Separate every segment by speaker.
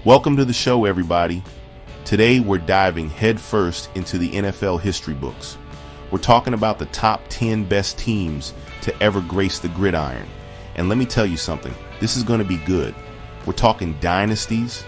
Speaker 1: Welcome to the show, everybody. Today we're diving headfirst into the NFL history books. We're talking about the top 10 best teams to ever grace the gridiron. And let me tell you something, this is going to be good. We're talking dynasties,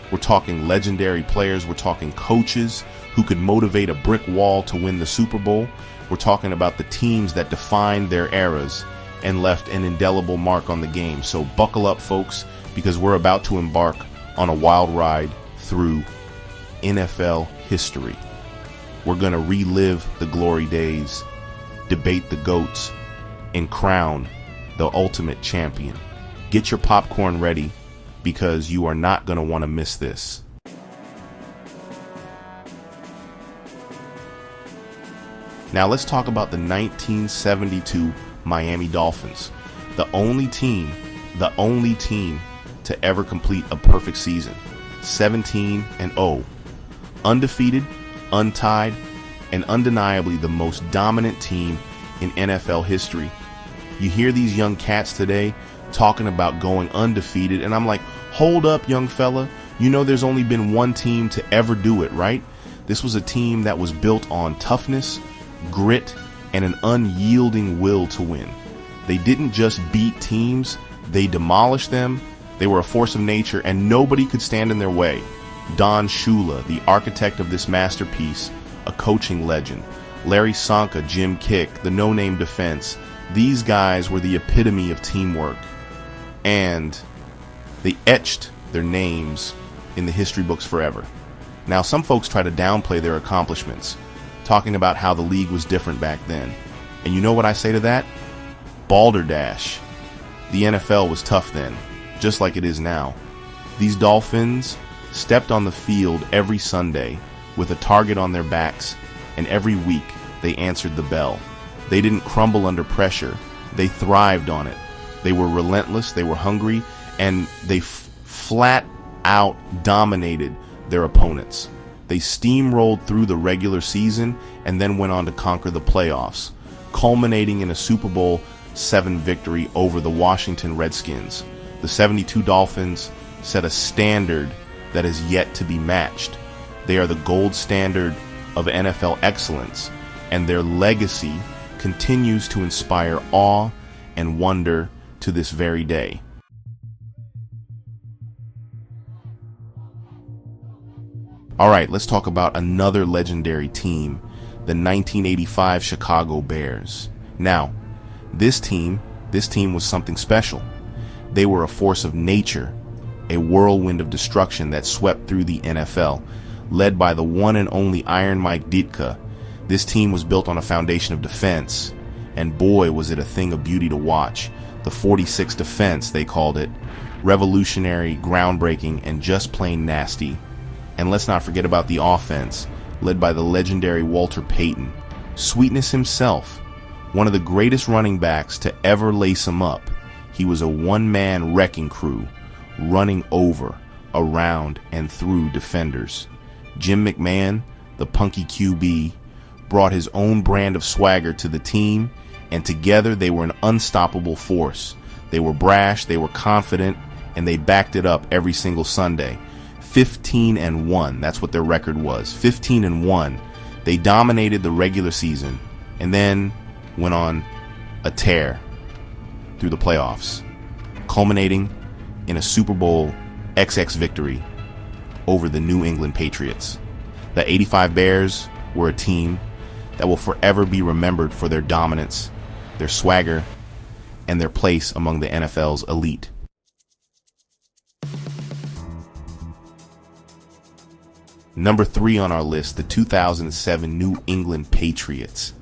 Speaker 1: we're talking legendary players, we're talking coaches who could motivate a brick wall to win the Super Bowl. We're talking about the teams that defined their eras and left an indelible mark on the game. So buckle up, folks, because we're about to embark on a wild ride through NFL history. We're going to relive the glory days, debate the GOATs, and crown the ultimate champion. Get your popcorn ready because you are not going to want to miss this. Now let's talk about the 1972 Miami Dolphins, the only team to ever complete a perfect season, 17-0, undefeated, untied, and undeniably the most dominant team in NFL history. You hear these young cats today talking about going undefeated, and I'm like, hold up, young fella. You know there's only been one team to ever do it, right? This was a team that was built on toughness, grit, and an unyielding will to win. They didn't just beat teams, they demolished them. They were a force of nature, and nobody could stand in their way. Don Shula, the architect of this masterpiece, a coaching legend. Larry Csonka, Jim Kick, the no-name defense. These guys were the epitome of teamwork, and they etched their names in the history books forever. Now, some folks try to downplay their accomplishments, talking about how the league was different back then. And you know what I say to that? Balderdash. The NFL was tough then, just like it is now. These Dolphins stepped on the field every Sunday with a target on their backs, and every week they answered the bell. They didn't crumble under pressure. They thrived on it. They were relentless, they were hungry, and they flat out dominated their opponents. They steamrolled through the regular season and then went on to conquer the playoffs, culminating in a Super Bowl VII victory over the Washington Redskins. The 72 Dolphins set a standard that is yet to be matched. They are the gold standard of NFL excellence, and their legacy continues to inspire awe and wonder to this very day. All right, let's talk about another legendary team, the 1985 Chicago Bears. Now, this team was something special. They were a force of nature, a whirlwind of destruction that swept through the NFL, led by the one and only Iron Mike Ditka. This team was built on a foundation of defense, and boy, was it a thing of beauty to watch. The 46 defense, they called it. Revolutionary, groundbreaking, and just plain nasty. And let's not forget about the offense, led by the legendary Walter Payton. Sweetness himself, one of the greatest running backs to ever lace him up. He was a one-man wrecking crew, running over, around, and through defenders. Jim McMahon, the punky QB, brought his own brand of swagger to the team, and together they were an unstoppable force. They were brash, they were confident, and they backed it up every single Sunday. 15-1, that's what their record was. 15-1. They dominated the regular season and then went on a tear through the playoffs, culminating in a Super Bowl XX victory over the New England Patriots. The 85 Bears were a team that will forever be remembered for their dominance, their swagger, and their place among the NFL's elite. Number 3 on our list, the 2007 New England Patriots.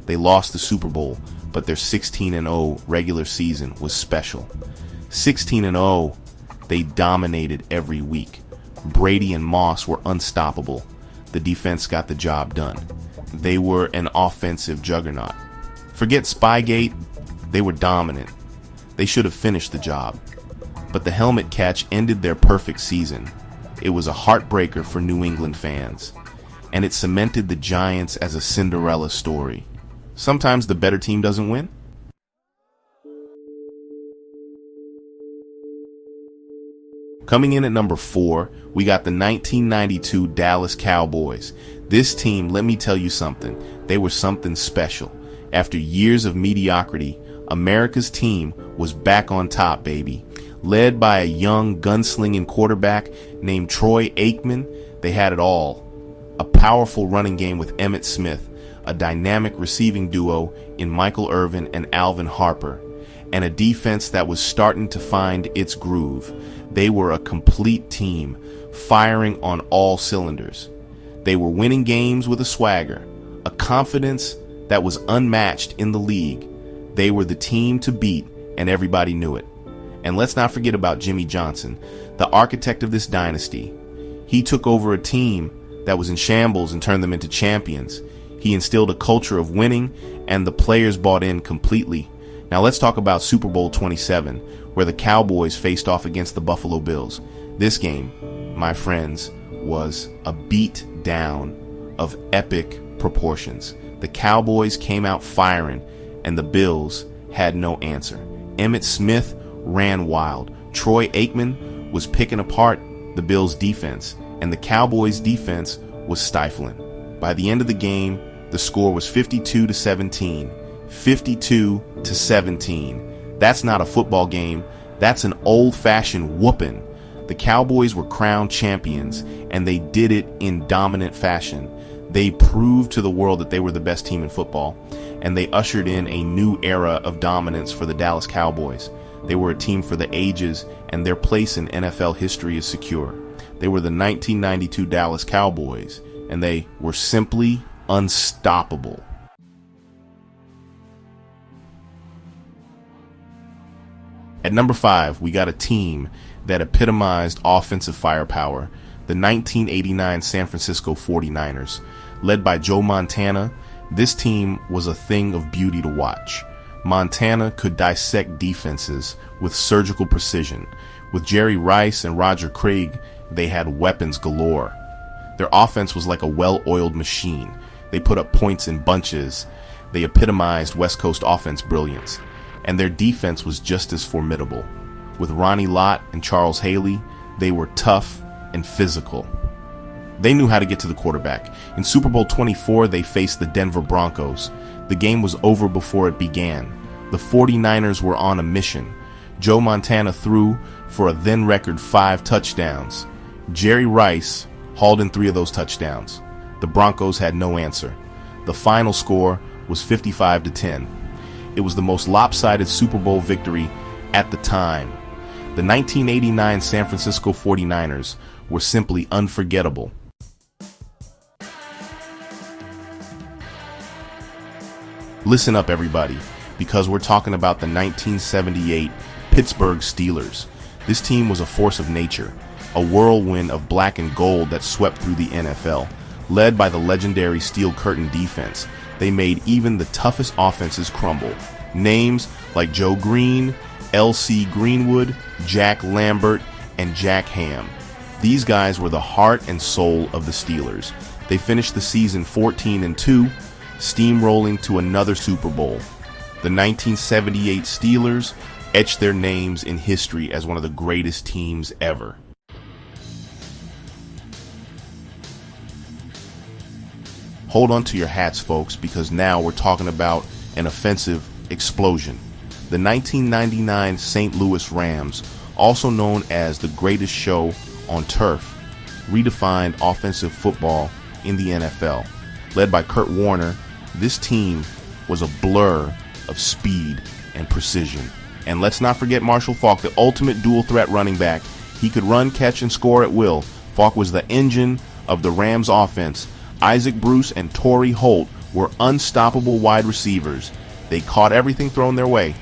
Speaker 1: They lost the Super Bowl, but their 16-0 regular season was special. 16-0, they dominated every week. Brady and Moss were unstoppable. The defense got the job done. They were an offensive juggernaut. Forget Spygate, they were dominant. They should have finished the job. But the helmet catch ended their perfect season. It was a heartbreaker for New England fans, and it cemented the Giants as a Cinderella story. Sometimes the better team doesn't win. Coming in at number 4, we got the 1992 Dallas Cowboys. This team, let me tell you something, they were something special. After years of mediocrity, America's team was back on top, baby. Led by a young gunslinging quarterback named Troy Aikman, they had it all. A powerful running game with Emmitt Smith, a dynamic receiving duo in Michael Irvin and Alvin Harper, and a defense that was starting to find its groove. They were a complete team, firing on all cylinders. They were winning games with a swagger, a confidence that was unmatched in the league. They were the team to beat, and everybody knew it. And let's not forget about Jimmy Johnson, the architect of this dynasty. He took over a team that was in shambles and turned them into champions. He instilled a culture of winning, and the players bought in completely. Now let's talk about Super Bowl 27, where the Cowboys faced off against the Buffalo Bills. This game, my friends, was a beat down of epic proportions. The Cowboys came out firing, and the Bills had no answer. Emmitt Smith ran wild. Troy Aikman was picking apart the Bills' defense, and the Cowboys' defense was stifling. By the end of the game, the score was 52-17. 52-17. That's not a football game. That's an old-fashioned whooping. The Cowboys were crowned champions, and they did it in dominant fashion. They proved to the world that they were the best team in football, and they ushered in a new era of dominance for the Dallas Cowboys. They were a team for the ages, and their place in NFL history is secure. They were the 1992 Dallas Cowboys, and they were simply unstoppable. At number 5, we got a team that epitomized offensive firepower, the 1989 San Francisco 49ers. Led by Joe Montana, this team was a thing of beauty to watch. Montana could dissect defenses with surgical precision. With Jerry Rice and Roger Craig, they had weapons galore. Their offense was like a well-oiled machine. They put up points in bunches. They epitomized West Coast offense brilliance. And their defense was just as formidable. With Ronnie Lott and Charles Haley, they were tough and physical. They knew how to get to the quarterback. In Super Bowl 24, they faced the Denver Broncos. The game was over before it began. The 49ers were on a mission. Joe Montana threw for a then record 5 touchdowns. Jerry Rice hauled in 3 of those touchdowns. The Broncos had no answer. The final score was 55-10. It was the most lopsided Super Bowl victory at the time. The 1989 San Francisco 49ers were simply unforgettable. Listen up, everybody, because we're talking about the 1978 Pittsburgh Steelers. This team was a force of nature, a whirlwind of black and gold that swept through the NFL. Led by the legendary Steel Curtain defense, they made even the toughest offenses crumble. Names like Joe Green, L.C. Greenwood, Jack Lambert, and Jack Ham. These guys were the heart and soul of the Steelers. They finished the season 14-2, steamrolling to another Super Bowl. The 1978 Steelers etched their names in history as one of the greatest teams ever. Hold on to your hats, folks, because now we're talking about an offensive explosion. The 1999 St. Louis Rams, also known as the greatest show on turf, redefined offensive football in the NFL. Led by Kurt Warner, this team was a blur of speed and precision. And let's not forget Marshall Faulk, the ultimate dual-threat running back. He could run, catch, and score at will. Faulk was the engine of the Rams offense. Isaac Bruce and Torrey Holt were unstoppable wide receivers. They caught everything thrown their way.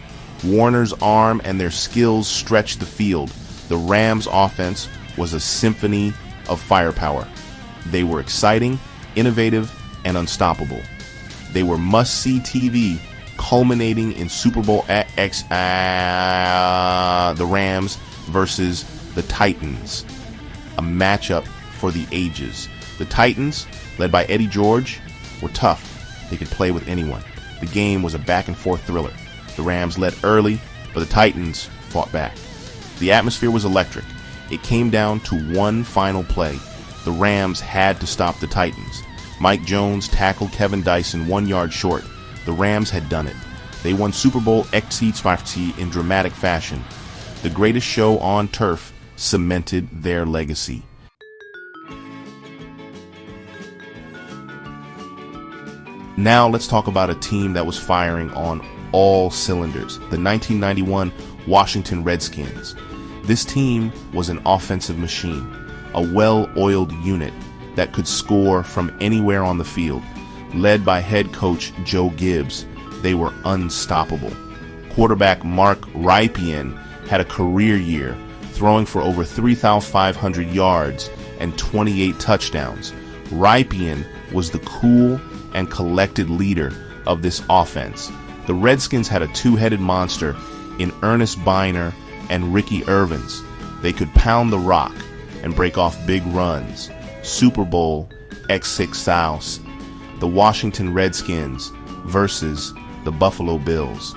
Speaker 1: Warner's arm and their skills stretched the field. The Rams offense was a symphony of firepower. They were exciting, innovative, and unstoppable. They were must-see TV, culminating in Super Bowl X, the Rams versus the Titans, a matchup for the ages. The Titans, led by Eddie George, were tough. They could play with anyone. The game was a back-and-forth thriller. The Rams led early, but the Titans fought back. The atmosphere was electric. It came down to one final play. The Rams had to stop the Titans. Mike Jones tackled Kevin Dyson 1 yard short. The Rams had done it. They won Super Bowl XXI in dramatic fashion. The greatest show on turf cemented their legacy. Now let's talk about a team that was firing on all cylinders, the 1991 Washington Redskins. This team was an offensive machine, a well-oiled unit that could score from anywhere on the field. Led by head coach Joe Gibbs, they were unstoppable. Quarterback Mark Rypien had a career year, throwing for over 3,500 yards and 28 touchdowns. Rypien was the cool and collected leader of this offense. The Redskins had a two-headed monster in Ernest Biner and Ricky Irvins. They could pound the rock and break off big runs. Super Bowl X6 South, the Washington Redskins versus the Buffalo Bills.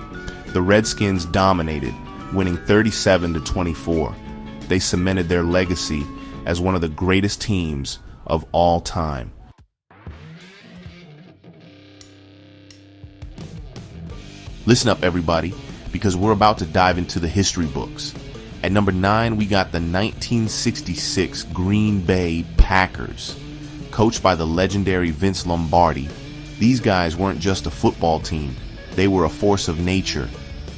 Speaker 1: The Redskins dominated, winning 37-24. They cemented their legacy as one of the greatest teams of all time. Listen up, everybody, because we're about to dive into the history books. At number 9, we got the 1966 Green Bay Packers. Coached by the legendary Vince Lombardi, these guys weren't just a football team. They were a force of nature.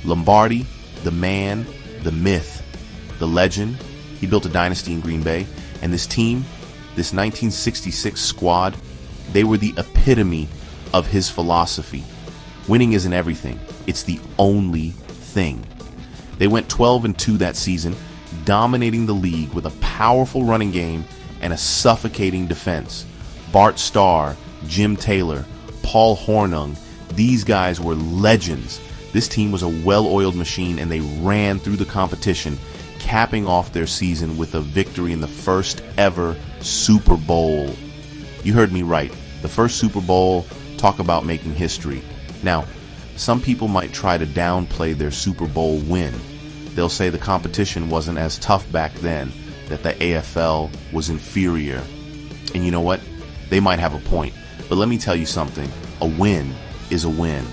Speaker 1: Lombardi, the man, the myth, the legend. He built a dynasty in Green Bay. And this team, this 1966 squad, they were the epitome of his philosophy. Winning isn't everything. It's the only thing. They went 12-2 that season, dominating the league with a powerful running game and a suffocating defense. Bart Starr, Jim Taylor, Paul Hornung, these guys were legends. This team was a well-oiled machine, and they ran through the competition, capping off their season with a victory in the first ever Super Bowl. You heard me right. The first Super Bowl. Talk about making history. Now, some people might try to downplay their Super Bowl win. They'll say the competition wasn't as tough back then, that the AFL was inferior. And you know what? They might have a point. But let me tell you something. A win is a win.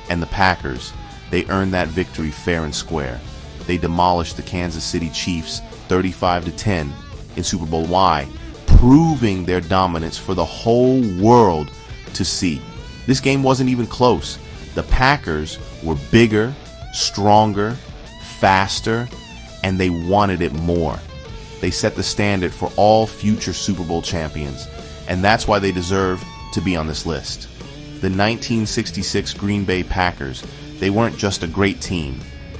Speaker 1: And the Packers, they earned that victory fair and square. They demolished the Kansas City Chiefs 35-10 in Super Bowl Y, proving their dominance for the whole world to see. This game wasn't even close. The Packers were bigger, stronger, faster, and they wanted it more. They set the standard for all future Super Bowl champions, and that's why they deserve to be on this list. The 1966 Green Bay Packers, they weren't just a great team.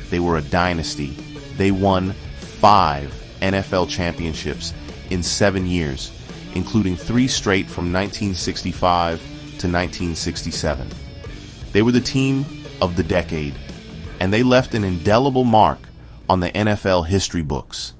Speaker 1: They were a dynasty. They won 5 NFL championships in 7 years, including 3 straight from 1965 to 1967. They were the team of the decade, and they left an indelible mark on the NFL history books.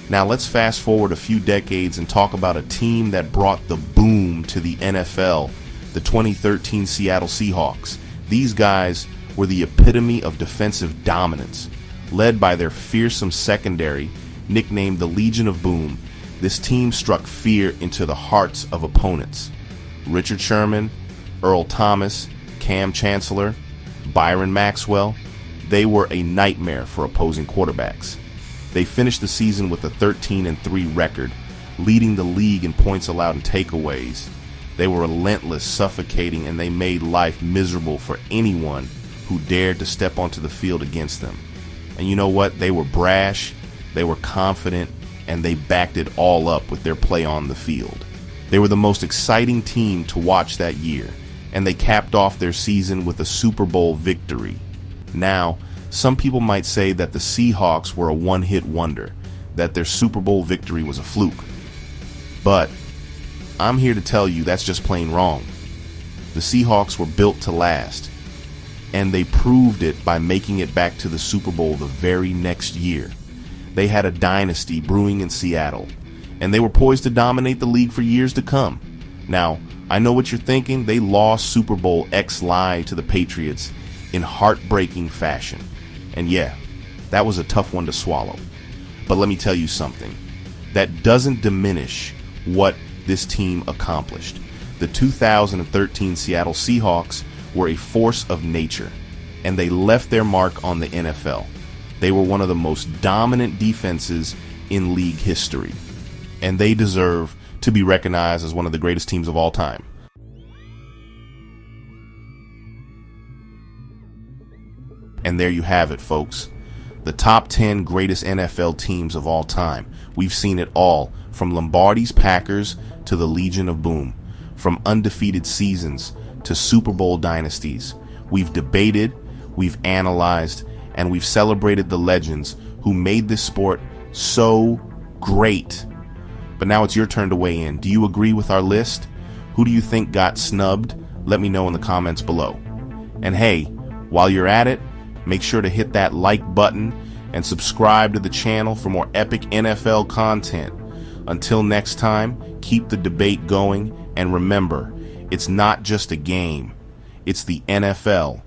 Speaker 1: Now let's fast forward a few decades and talk about a team that brought the boom to the NFL, the 2013 Seattle Seahawks. These guys were the epitome of defensive dominance, led by their fearsome secondary, nicknamed the Legion of Boom. This team struck fear into the hearts of opponents. Richard Sherman, Earl Thomas, Cam Chancellor, Byron Maxwell, they were a nightmare for opposing quarterbacks. They finished the season with a 13-3 record, leading the league in points allowed and takeaways. They were relentless, suffocating, and they made life miserable for anyone who dared to step onto the field against them. And you know what? They were brash, they were confident, and they backed it all up with their play on the field. They were the most exciting team to watch that year, and they capped off their season with a Super Bowl victory. Now, some people might say that the Seahawks were a one-hit wonder, that their Super Bowl victory was a fluke. But I'm here to tell you that's just plain wrong. The Seahawks were built to last, and they proved it by making it back to the Super Bowl the very next year. They had a dynasty brewing in Seattle, and they were poised to dominate the league for years to come. Now, I know what you're thinking. They lost Super Bowl XLI to the Patriots in heartbreaking fashion. And yeah, that was a tough one to swallow. But let me tell you something. That doesn't diminish what this team accomplished. The 2013 Seattle Seahawks were a force of nature, and they left their mark on the NFL. They were one of the most dominant defenses in league history, and they deserve to be recognized as one of the greatest teams of all time. And there you have it, folks. The top 10 greatest NFL teams of all time. We've seen it all, from Lombardi's Packers to the Legion of Boom, from undefeated seasons to Super Bowl dynasties. We've debated, we've analyzed, and we've celebrated the legends who made this sport so great. But now it's your turn to weigh in. Do you agree with our list? Who do you think got snubbed? Let me know in the comments below. And hey, while you're at it, make sure to hit that like button and subscribe to the channel for more epic NFL content. Until next time, keep the debate going, and remember, it's not just a game, it's the NFL.